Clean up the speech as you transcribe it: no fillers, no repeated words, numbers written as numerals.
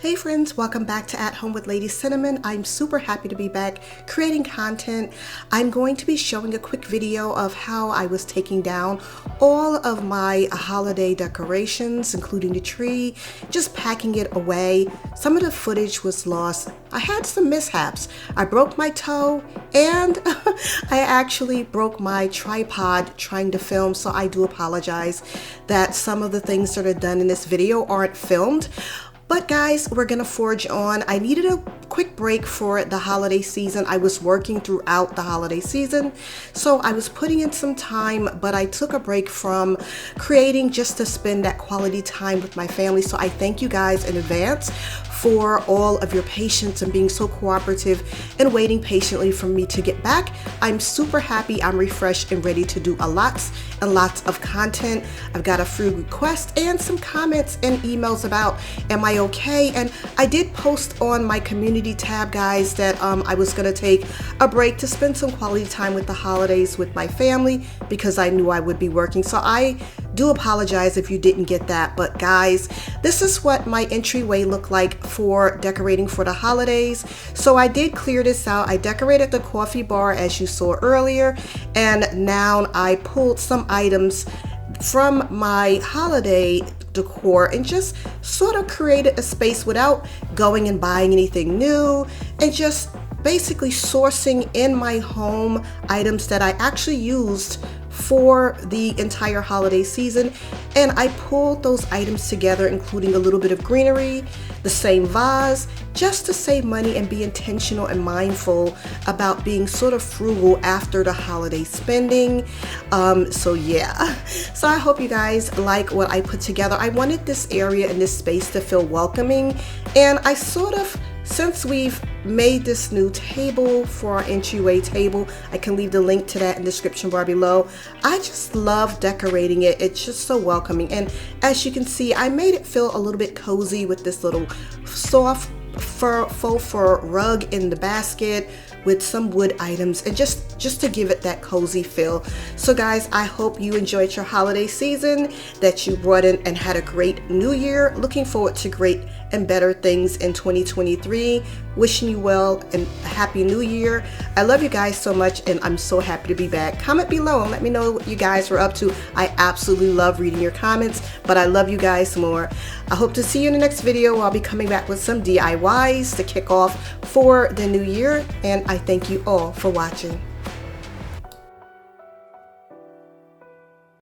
Hey friends, welcome back to At Home with Lady Cinnamon. I'm super happy to be back creating content. I'm going to be showing a quick video of how I was taking down all of my holiday decorations, including the tree, just packing it away. Some of the footage was lost. I had some mishaps. I broke my toe and I actually broke my tripod trying to film, so I do apologize that some of the things that are done in this video aren't filmed. But guys, we're gonna forge on. I needed a quick break for the holiday season. I was working throughout the holiday season, so I was putting in some time, but I took a break from creating just to spend that quality time with my family. So I thank you guys in advance for all of your patience and being so cooperative and waiting patiently for me to get back. I'm super happy, I'm refreshed and ready to do lots and lots of content. I've got a few requests and some comments and emails about am I okay? And I did post on my community tab, guys, that I was gonna take a break to spend some quality time with the holidays with my family because I knew I would be working. So I do apologize if you didn't get that, but guys, this is what my entryway looked like for decorating for the holidays. So I did clear this out. I decorated the coffee bar as you saw earlier, and now I pulled some items from my holiday decor and just sort of created a space without going and buying anything new, and just basically sourcing in my home items that I actually used for the entire holiday season. And I pulled those items together, including a little bit of greenery, the same vase, just to save money and be intentional and mindful about being sort of frugal after the holiday spending. So yeah, so I hope you guys like what I put together. I wanted this area and this space to feel welcoming, and I sort of, since we've made this new table for our entryway table, I can leave the link to that in the description bar below. I just love decorating it. It's just so welcoming. And as you can see, I made it feel a little bit cozy with this little soft faux fur rug in the basket with some wood items, and just to give it that cozy feel. So guys, I hope you enjoyed your holiday season, that you brought in and had a great new year. Looking forward to great and better things in 2023. Wishing you well and a happy new year. I love you guys so much, and I'm so happy to be back. Comment below and let me know what you guys were up to. I absolutely love reading your comments, but I love you guys more. I hope to see you in the next video. I'll be coming back with some DIYs to kick off for the new year, and I thank you all for watching.